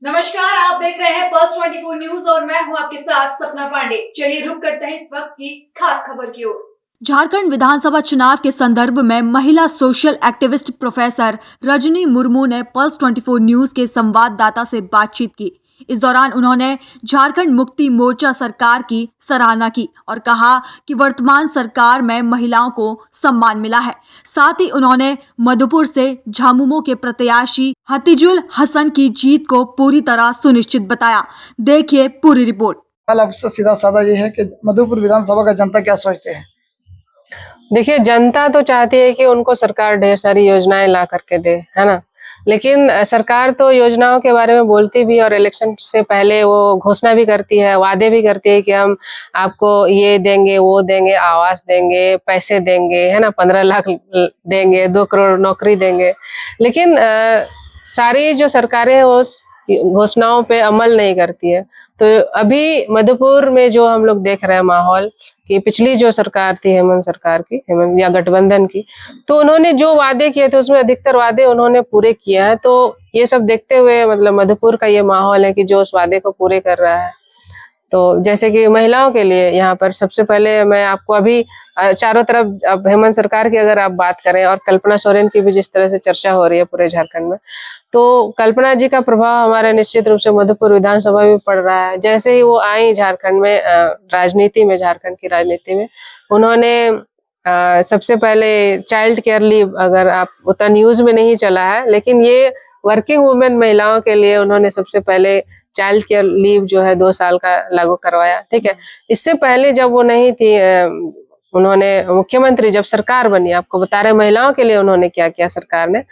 नमस्कार, आप देख रहे हैं पल्स 24 न्यूज और मैं हूं आपके साथ सपना पांडे। चलिए रुक करते हैं इस वक्त की खास खबर की ओर। झारखंड विधानसभा चुनाव के संदर्भ में महिला social activist professor Rajni Murmu ने पल्स 24 न्यूज के संवाददाता से बातचीत की। इस दौरान उन्होंने झारखंड मुक्ति मोर्चा सरकार की सराहना की और कहा कि वर्तमान सरकार में महिलाओं को सम्मान मिला है। साथ ही उन्होंने मधुपुर से झामुमो के प्रत्याशी हतीजुल हसन की जीत को पूरी तरह सुनिश्चित बताया। देखिए पूरी रिपोर्ट। अब सीधा साधा ये है कि मधुपुर विधानसभा का जनता क्या सोचते हैं? देखिए, जनता तो चाहती है कि उनको सरकार ढेर सारी योजनाएं ला करके दे, है ना। लेकिन सरकार तो योजनाओं के बारे में बोलती भी और इलेक्शन से पहले वो घोषणा भी करती है, वादे भी करती है कि हम आपको ये देंगे, वो देंगे, आवास देंगे, पैसे देंगे, है ना, 15 लाख देंगे, 2 करोड़ नौकरी देंगे। लेकिन सारी जो सरकारें हैं वो घोषणाओं पे अमल नहीं करती है। तो अभी मधुपुर में जो हम लोग देख रहे हैं माहौल कि पिछली जो सरकार थी हेमंत सरकार की, हेमंत या गठबंधन की, तो उन्होंने जो वादे किए थे उसमें अधिकतर वादे उन्होंने पूरे किए हैं। तो ये सब देखते हुए मतलब मधुपुर का ये माहौल है कि जो उस वादे को पूरे कर रहा है। तो जैसे कि महिलाओं के लिए यहाँ पर सबसे पहले मैं आपको अभी चारों तरफ अब हेमंत सरकार की अगर आप बात करें और कल्पना सोरेन की भी जिस तरह से चर्चा हो रही है पूरे झारखंड में, तो कल्पना जी का प्रभाव हमारे निश्चित रूप से मधुपुर विधानसभा में पड़ रहा है। जैसे ही वो आई झारखंड में राजनीति में, झारखंड की राजनीति में, उन्होंने सबसे पहले चाइल्ड केयर लीव, अगर आप उतना न्यूज में नहीं चला है, लेकिन ये वर्किंग वुमेन महिलाओं के लिए उन्होंने सबसे पहले चाइल्ड केयर लीव जो है 2 साल का लागू करवाया। ठीक है, इससे पहले जब वो नहीं थी, उन्होंने मुख्यमंत्री जब सरकार बनी, आपको बता रहे महिलाओं के लिए उन्होंने क्या किया सरकार ने,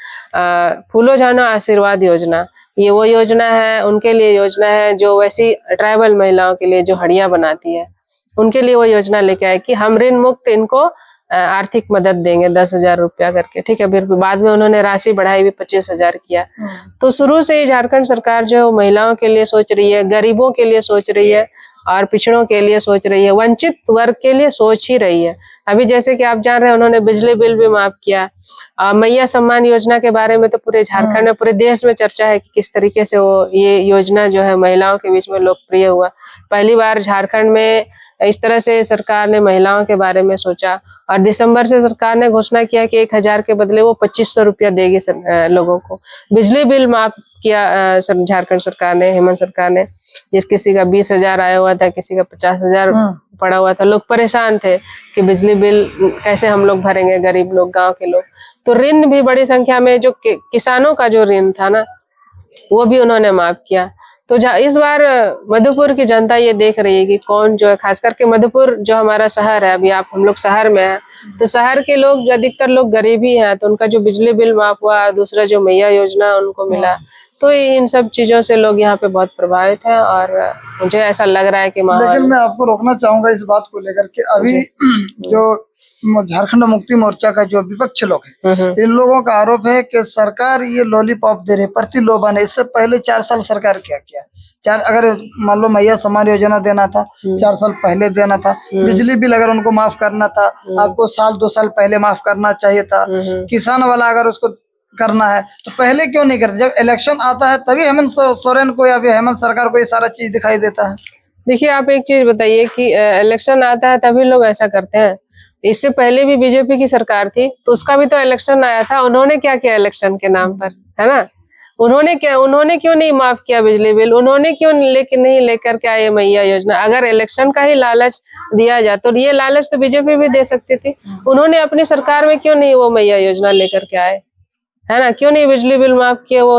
फूलो जानो आशीर्वाद योजना, ये वो योजना है, उनके लिए योजना है जो वैसी ट्राइबल महिलाओं के लिए जो हड़िया बनाती है, उनके लिए वो योजना लेके आए कि हम ऋण मुक्त इनको आर्थिक मदद देंगे 10,000 रुपया करके। ठीक है, फिर बाद में उन्होंने राशि बढ़ाई भी 25,000 किया। तो शुरू से ही झारखंड सरकार जो है वो महिलाओं के लिए सोच रही है, गरीबों के लिए सोच रही है और पिछड़ों के लिए सोच रही है, वंचित वर्ग के लिए सोच ही रही है। अभी जैसे कि आप जान रहे हैं उन्होंने बिजली बिल भी माफ किया। मैया सम्मान योजना के बारे में तो पूरे झारखंड में, पूरे देश में चर्चा है कि किस तरीके से वो ये योजना जो है महिलाओं के बीच में लोकप्रिय हुआ। पहली बार झारखंड में इस तरह से सरकार ने महिलाओं के बारे में सोचा और दिसंबर से सरकार ने घोषणा किया कि 1,000 के बदले वो 2,500 रुपया देगी लोगों को। बिजली बिल माफ किया झारखंड सरकार ने, हेमंत सरकार ने, जिस किसी का 20,000 आया हुआ था, किसी का 50,000 पड़ा हुआ था। लोग परेशान थे कि बिजली बिल कैसे हम लोग भरेंगे, गरीब लोग, गांव के लोग। तो ऋण भी बड़ी संख्या में जो किसानों का जो ऋण था ना, वो भी उन्होंने माफ किया। तो इस बार मधुपुर की जनता ये देख रही है कि कौन जो है, खास करके मधुपुर जो हमारा शहर है, अभी हम लोग शहर में हैं, तो शहर के लोग अधिकतर लोग गरीब ही हैं, तो उनका जो बिजली बिल माफ हुआ, दूसरा जो मैया योजना उनको मिला, तो इन सब चीजों से लोग यहाँ पे बहुत प्रभावित हैं और मुझे ऐसा लग रहा है कि लेकिन मैं आपको रोकना चाहूंगा इस बात को लेकर के, अभी जो झारखंड मुक्ति मोर्चा का जो विपक्ष लोग है, इन लोगों का आरोप है कि सरकार ये लॉलीपॉप दे रही, प्रतिलोभन है। इससे पहले 4 साल सरकार क्या किया? अगर मान लो मैया सम्मान योजना देना था, 4 साल पहले देना था। बिजली बिल अगर उनको माफ करना था, आपको 2 साल पहले माफ करना चाहिए था। किसान वाला अगर उसको करना है तो पहले क्यों नहीं करते? जब इलेक्शन आता है तभी हेमंत सोरेन को या फिर हेमंत सरकार को ये सारा चीज दिखाई देता है। देखिए, आप एक चीज बताइए कि इलेक्शन आता है तभी लोग ऐसा करते हैं। इससे पहले भी बीजेपी की सरकार थी तो उसका भी तो इलेक्शन आया था, उन्होंने क्या किया इलेक्शन के नाम पर, है ना? उन्होंने क्यों नहीं माफ किया बिजली बिल? उन्होंने क्यों नहीं लेकर के आए मैया योजना? अगर इलेक्शन का ही लालच दिया जाए तो ये लालच तो बीजेपी भी दे सकती थी। उन्होंने अपनी सरकार में क्यों नहीं वो मैया योजना लेकर के आए, है ना? क्यों नहीं बिजली बिल माफ किए वो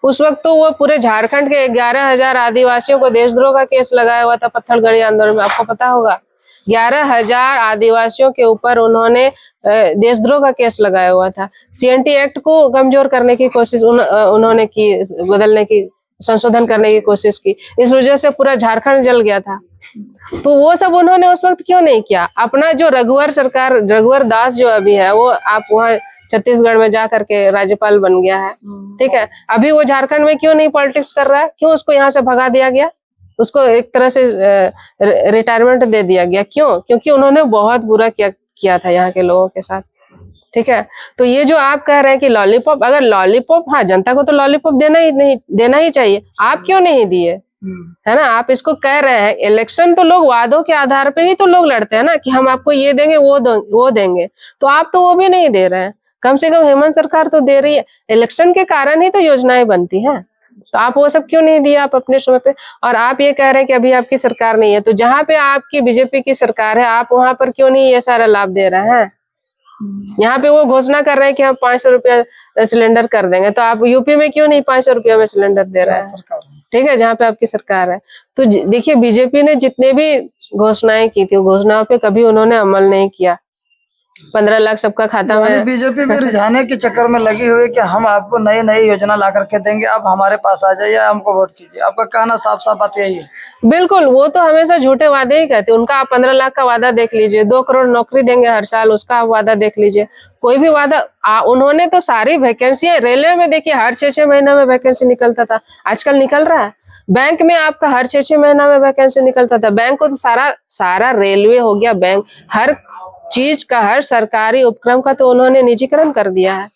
उस वक्त तो वो पूरे झारखंड के 11,000 आदिवासियों को देशद्रोह का केस लगाया हुआ था पत्थलगड़ी आंदोलन में, आपको पता होगा। 11,000 आदिवासियों के ऊपर उन्होंने देशद्रोह का केस लगाया हुआ था। सीएनटी एक्ट को कमजोर करने की कोशिश उन्होंने की, बदलने की, संशोधन करने की कोशिश की। इस वजह से पूरा झारखंड जल गया था। तो वो सब उन्होंने उस वक्त क्यों नहीं किया? अपना जो रघुवर दास जो अभी है, वो आप वहाँ छत्तीसगढ़ में जा करके राज्यपाल बन गया है। ठीक है, अभी वो झारखंड में क्यों नहीं पॉलिटिक्स कर रहा है? क्यों उसको यहाँ से भगा दिया गया? उसको एक तरह से रिटायरमेंट दे दिया गया। क्यों? क्योंकि उन्होंने बहुत बुरा किया था यहाँ के लोगों के साथ। ठीक है। तो ये जो आप कह रहे हैं कि लॉलीपॉप, अगर लॉलीपॉप, हाँ जनता को तो लॉलीपॉप देना ही चाहिए, आप क्यों नहीं दिए, है ना। आप इसको कह रहे हैं, इलेक्शन तो लोग वादों के आधार पे ही तो लोग लड़ते हैं ना, कि हम आपको ये देंगे वो देंगे, तो आप तो वो भी नहीं दे रहे हैं। कम से कम हेमंत सरकार तो दे रही है, इलेक्शन के कारण ही तो योजनाएं बनती हैं, तो आप वो सब क्यों नहीं दिया आप अपने समय पे। और आप ये कह रहे हैं कि अभी आपकी सरकार नहीं है, तो जहाँ पे आपकी बीजेपी की सरकार है, आप वहां पर क्यों नहीं ये सारा लाभ दे रहे हैं। यहाँ पे वो घोषणा कर रहे हैं कि हम 500 रुपया सिलेंडर कर देंगे, तो आप यूपी में क्यों नहीं 500 रुपया में सिलेंडर दे रहे हैं, ठीक है, जहाँ पे आपकी सरकार है। तो देखिए, बीजेपी ने जितने भी घोषणाएं की थी, घोषणाओं पे कभी उन्होंने अमल नहीं किया। 15 लाख सबका खाता में, बीजेपी भी रिझाने के चक्कर में लगी हुई है कि हम आपको नई नई योजना ला करके देंगे, आप हमारे पास आ जाइए, हमको वोट कीजिए। आपका कहना साफ साफ बात यही है। बिल्कुल, वो तो हमेशा झूठे वादे ही कहते हैं। उनका आप 15 लाख का वादा देख लीजिए, 2 करोड़ नौकरी देंगे हर साल, उसका आप वादा देख लीजिए। कोई भी वादा, उन्होंने तो सारी वैकेंसी, रेलवे में देखिए हर 6-6 महीना में वैकेंसी निकलता था, आजकल निकल रहा है। बैंक में आपका हर 6-6 महीना में वैकेंसी निकलता था। बैंक को तो सारा रेलवे हो गया, बैंक, हर चीज का, हर सरकारी उपक्रम का तो उन्होंने निजीकरण कर दिया है।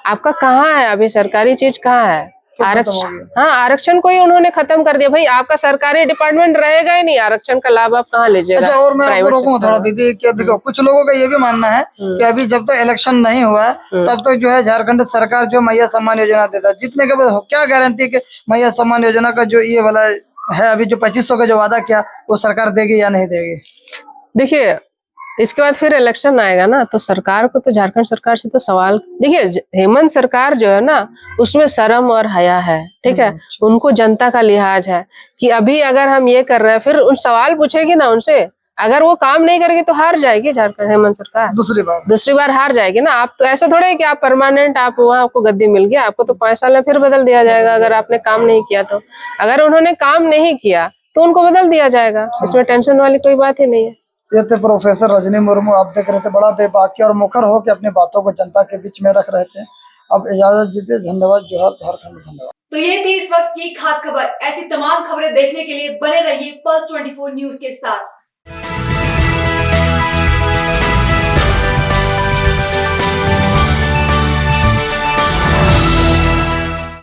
आपका कहाँ है अभी सरकारी चीज, कहाँ है आरक्षण? हाँ, आरक्षण को ही उन्होंने खत्म कर दिया। भाई आपका सरकारी डिपार्टमेंट रहेगा ही नहीं, आरक्षण का लाभ आप कहाँ लीजिएगा। अच्छा, और मैं आपको रोकूंगा थोड़ा दीदी, क्या देखो, कुछ लोगों का ये भी मानना है कि अभी जब तक इलेक्शन नहीं हुआ है तब तक जो है झारखंड सरकार जो मैया सम्मान योजना देता है, जीतने के बाद क्या गारंटी कि मैया सम्मान योजना का जो ये वाला है, अभी जो 2500 का जो वादा किया, वो सरकार देगी या नहीं देगी। देखिए, इसके बाद फिर इलेक्शन आएगा ना, तो सरकार को तो, झारखंड सरकार से तो सवाल, देखिए हेमंत सरकार जो है ना, उसमें शर्म और हया है, ठीक है। उनको जनता का लिहाज है कि अभी अगर हम ये कर रहे हैं, फिर उन सवाल पूछेगी ना उनसे, अगर वो काम नहीं करेगी तो हार जाएगी झारखंड हेमंत सरकार, दूसरी बार हार जाएगी ना। आप तो ऐसा थोड़ा है कि आप परमानेंट, आप वहाँ आपको गद्दी मिल गया, आपको तो 5 साल में फिर बदल दिया जाएगा अगर आपने काम नहीं किया तो। अगर उन्होंने काम नहीं किया तो उनको बदल दिया जाएगा, इसमें टेंशन वाली कोई बात ही नहीं है। ये थे प्रोफेसर रजनी मुर्मू, आप देख रहे थे, बड़ा बेबाकी और मुखर हो के अपनी बातों को जनता के बीच में रख रहे थे। अब इजाजत दीजिए, धन्यवाद, जोहार झारखंड, धन्यवाद। तो ये थी इस वक्त की खास खबर। ऐसी तमाम खबरें देखने के लिए बने रहिए पल्स 24 न्यूज के साथ।